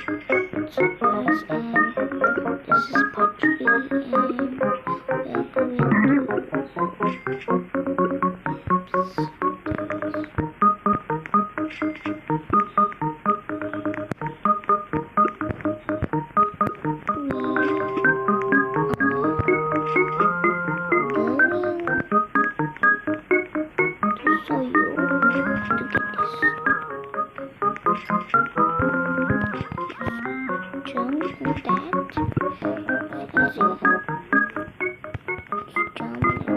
So guys, this is part 3 and we are going to show you to get this. Jump like that. Jump like that.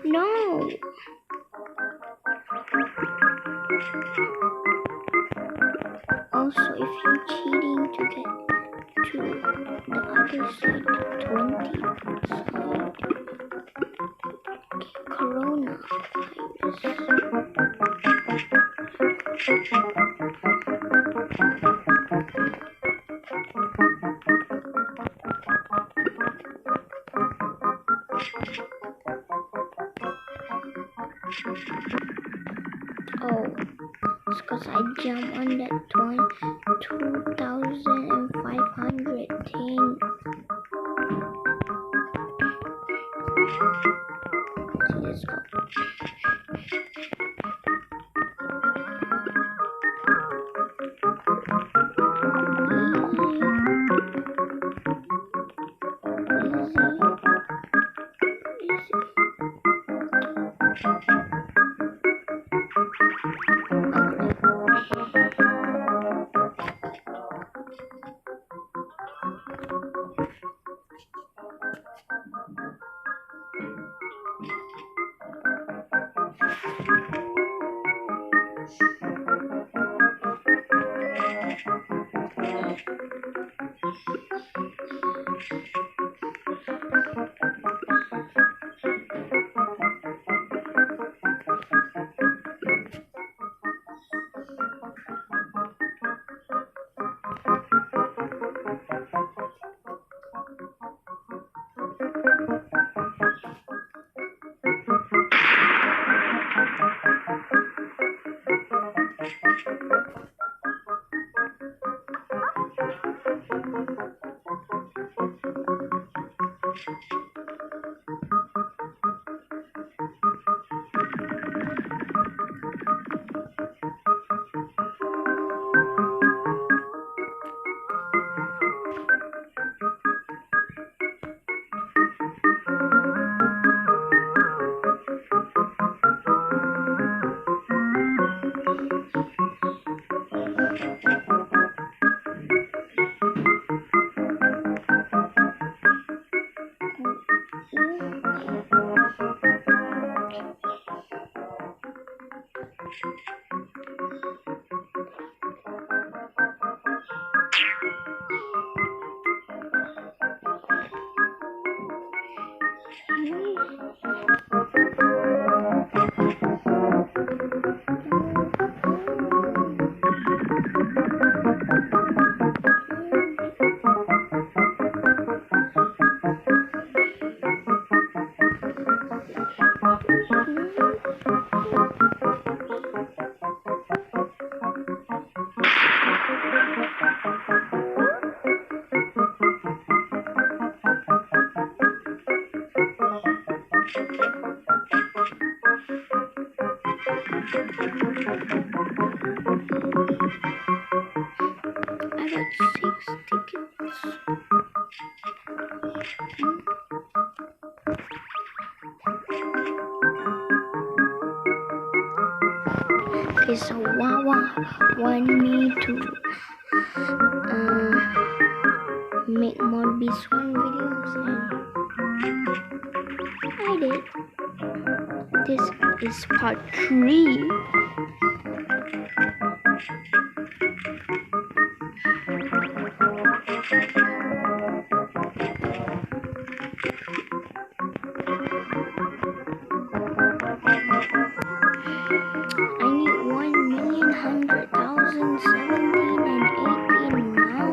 No. Also, if you're cheating to get to the other side, 20 side, Corona Oh, it's because I jumped on that 2,500 thing. So let's go. I got 6 tickets. Okay, so Wawa want me to make more B-Swan videos, and I did. This is part 3. I need 1,100,017 and 18,000.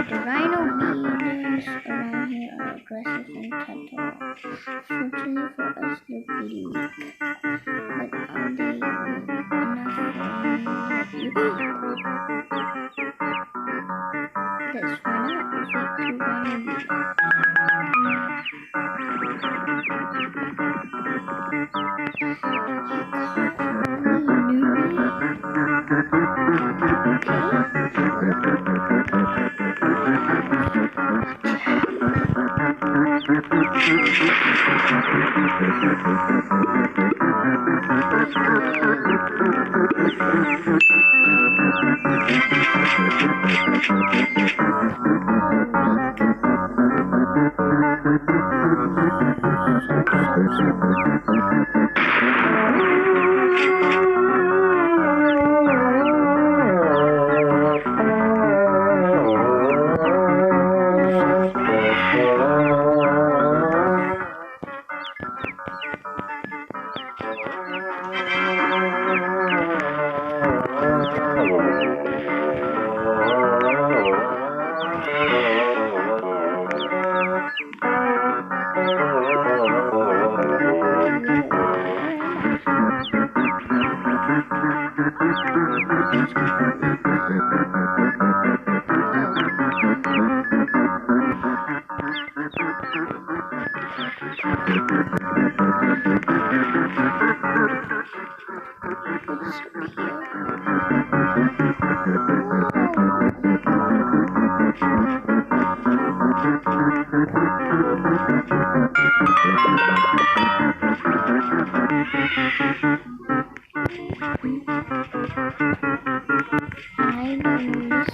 The rhino beavers around here are aggressive and gentle. Fortunately for us, they're pretty weak. But are they enough for me to let you go? Let's find out. Defeat 2 rhino beavers.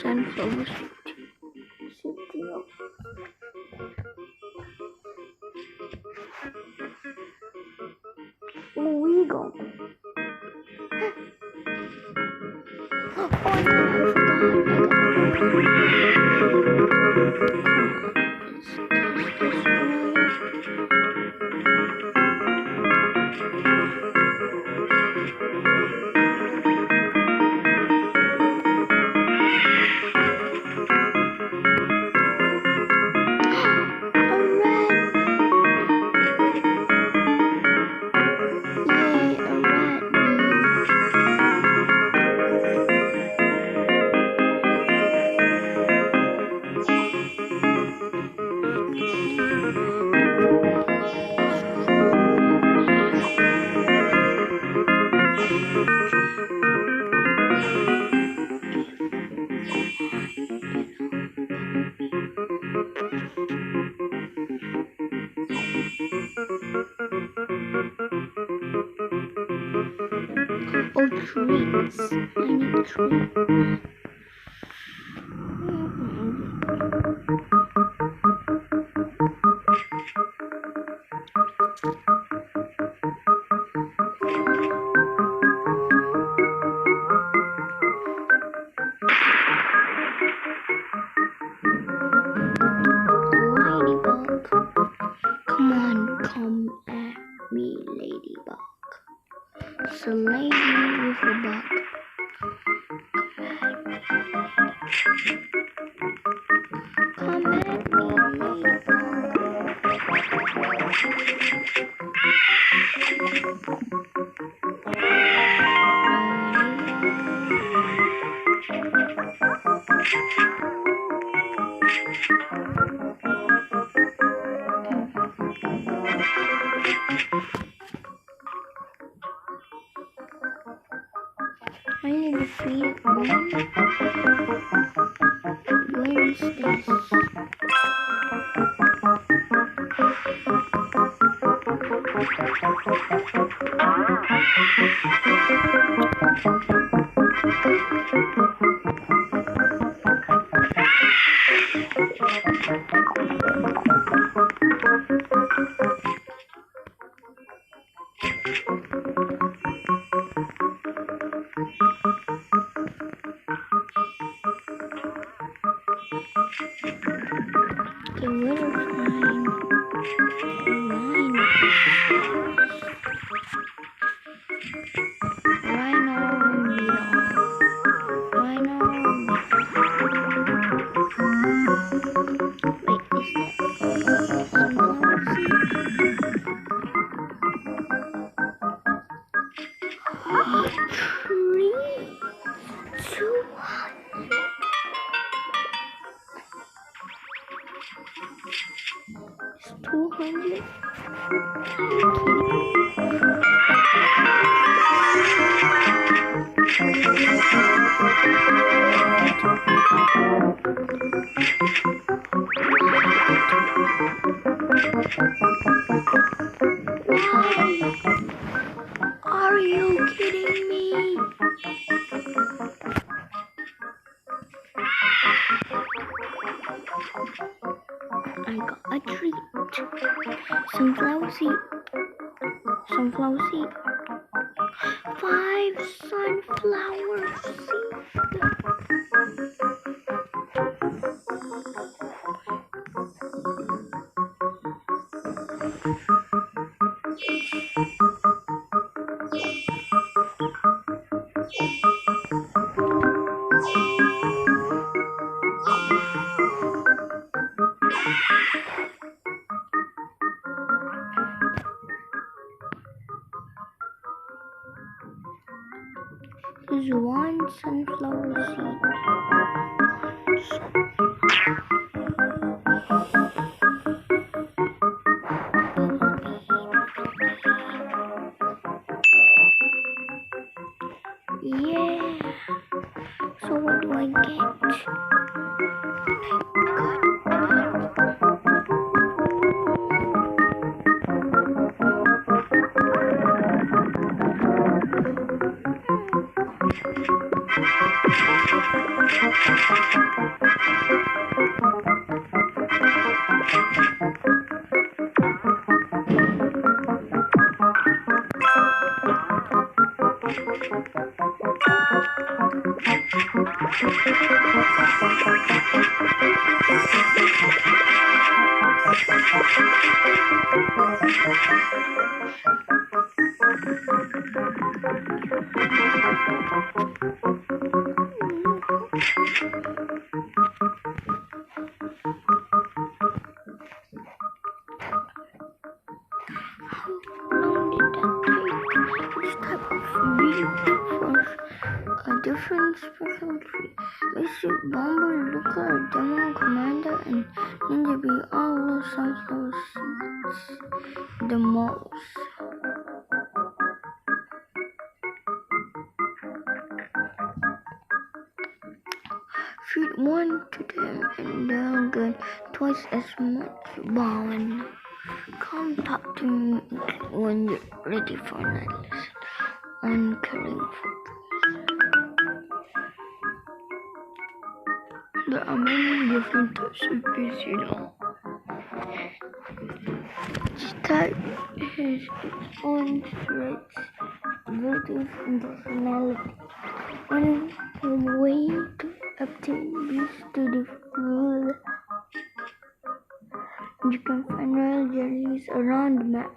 Sunflower. Oh, eagle. Oh, trees. I need trees. lady with a buck. Come at me, I need to feed one. Where is this? Okay, where to find rhino needle? Rhino needle. Wait, is that sunflower seed? 3, 200. It's 200. Are you kidding me? I got a treat. Sunflower seed. Sunflower seed. 5 sunflower seeds. There's 1 sunflower seed. Yeah. So what do I get? Different special tree. Basic Bomber, Luca, Demo Commander, and Ninja be all the sunflower seeds the most. Feed 1 to them and they'll get twice as much bond. Come talk to me when you're ready for that lesson on caring for. There are many different types of bees, you know. Each type has its own traits, abilities, and personality. One way to obtain bees to the food, you can find royal jellies around the map.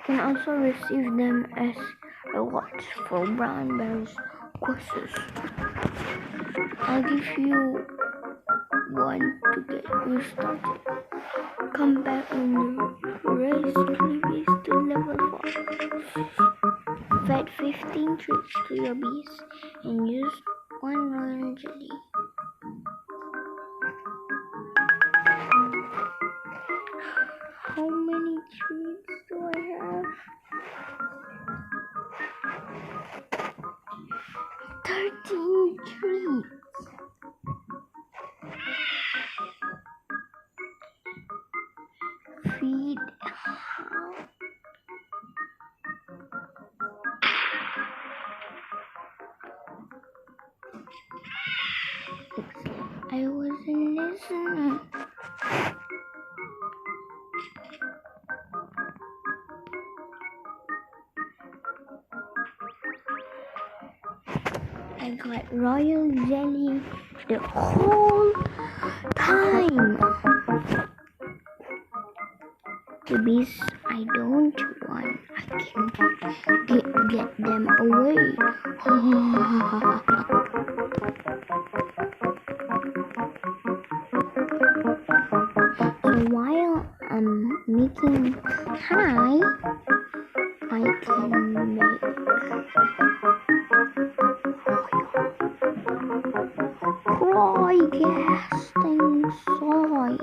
can also receive them as rewards for brown bear's quests. I'll give you one to get you started. Come back when the race is to level 4. Fed 15 treats to your bees and use 1 royal jelly. How many treats do I have? 13 treats. Feed. I wasn't listening. I got royal jelly the whole time. The bees I don't want, I can get them away. So while I'm making honey, I can make soy gas and soy.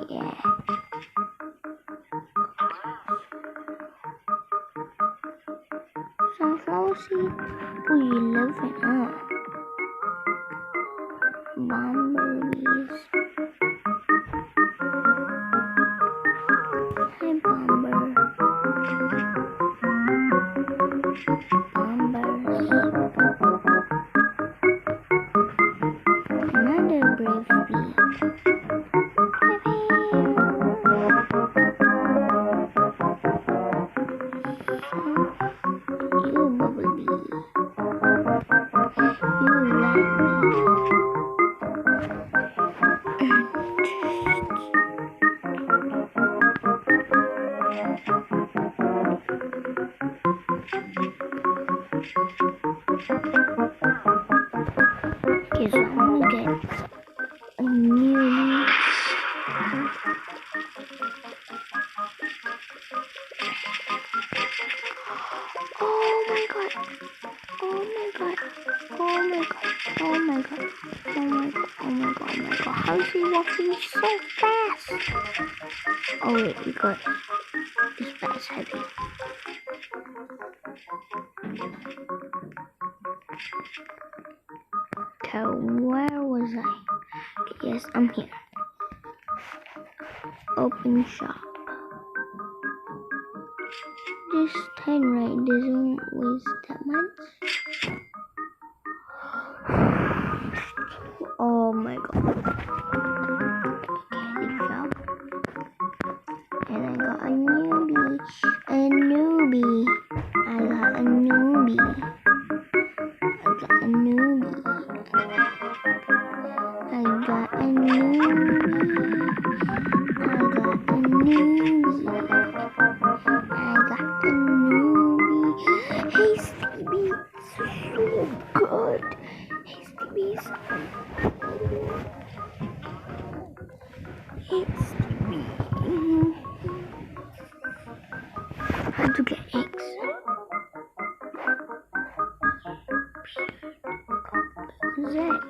Sunflower seed, we love it up. Bumblebees. Hi, Bumber. Bumbers. Another brave bee. You, Bumblebee. You like me. Okay, so I'm gonna get a new Oh my god. Oh my god. Oh my god. Oh my god. Oh my god. Oh my god. Oh my god. How is he walking so fast? Oh wait, because this bat's heavy. So where was I? Okay, yes, I'm here. Open shop. This 10 right doesn't waste that much. Oh my god. Candy shop. And I got a newbie. A newbie. I got a newbie. I got a newbie. I got a newbie. I got a newbie. I got a newbie. Hasty bees, so good. Hasty bees. Hasty bees. How to get eggs? What's that?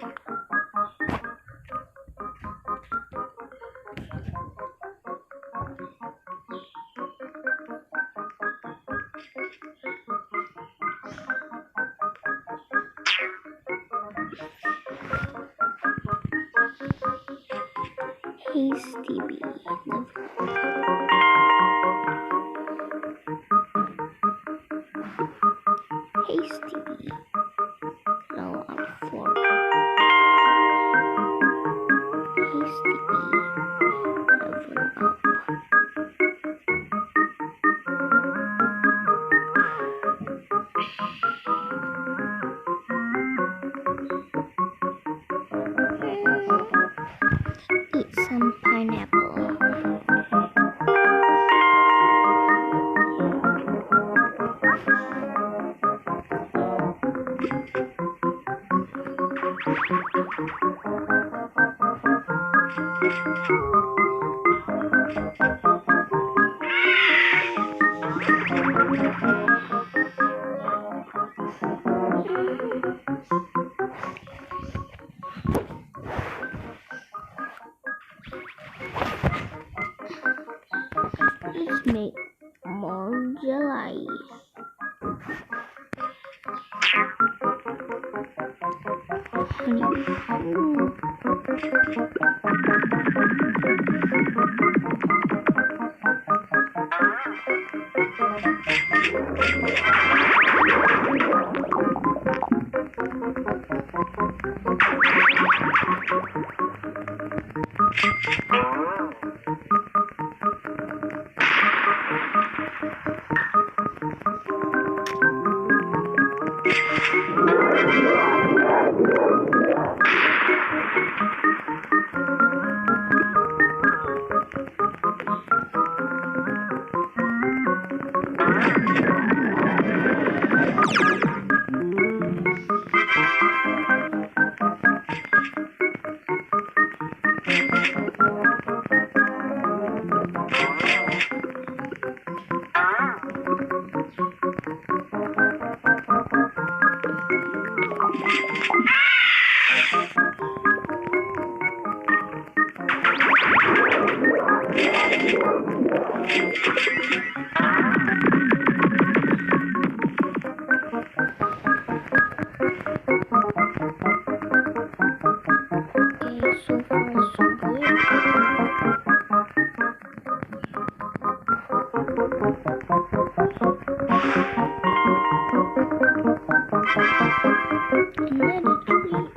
Hasty bee. Hasty bee. Now I'm 4. Hasty bee. Level up. Eat some pineapple. Let's make more jelly. So far so good. Another treat.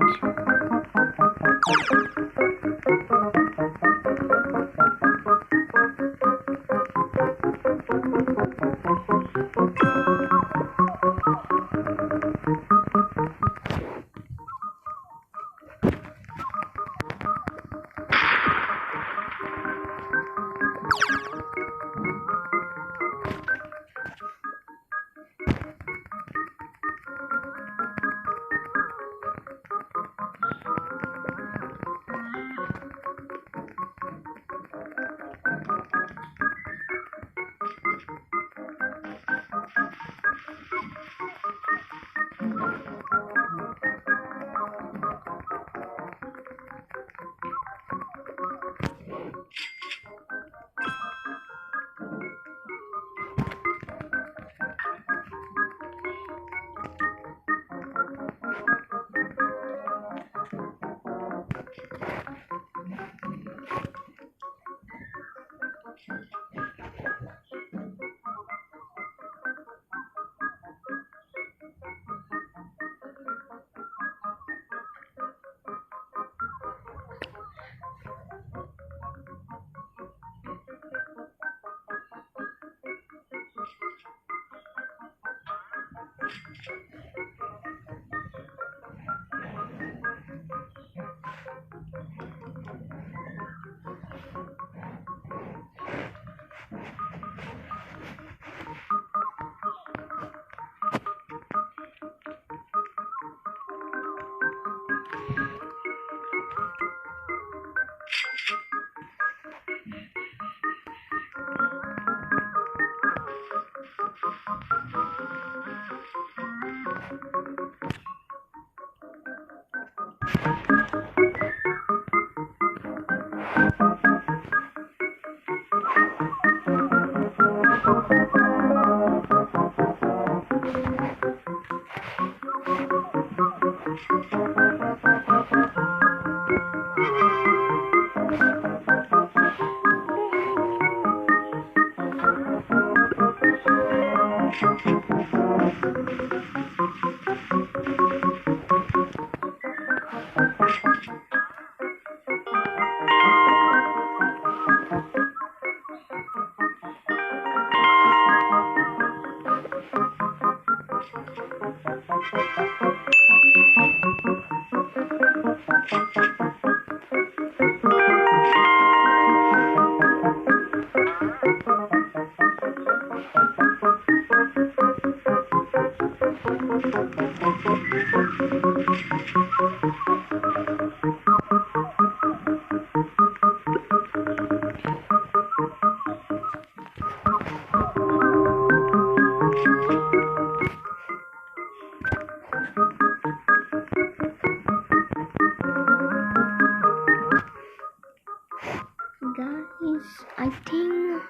I think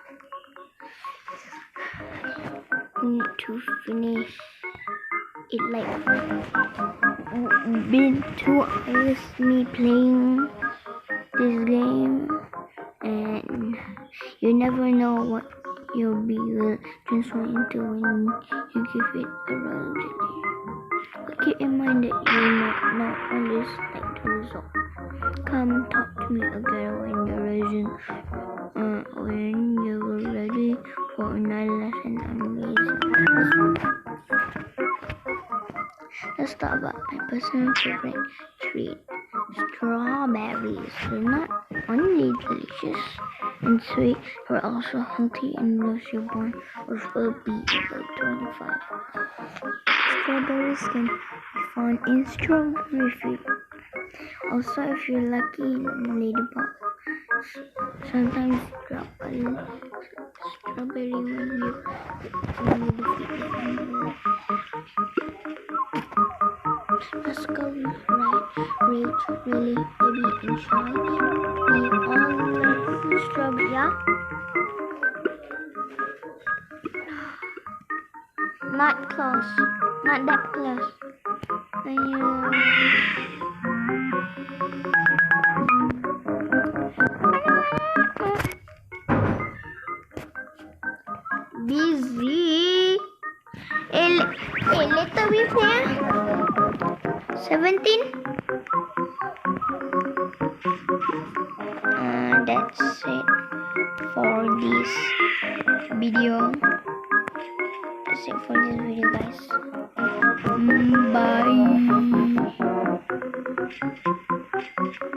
we need to finish it. Like been 2 hours me playing this game, and you never know what your bee will transform into when you give it a royal jelly. But keep in mind that you not always like the result. Come talk to me again when you're ready for another lesson on amazing. Let's talk about my personal favorite treat. Strawberries. They're not only delicious and sweet, they're also healthy and low sugar or will be about 25. Strawberries can be found in strawberry fruit. Also, if you're lucky, ladybug sometimes drop a strawberry when you defeat them. Let's go rage, really, baby, and shy. We all love strawberry, yeah? Not close, not that close. Busy. A little bit here. 17. That's it for this video. That's it for this video, guys. Bye.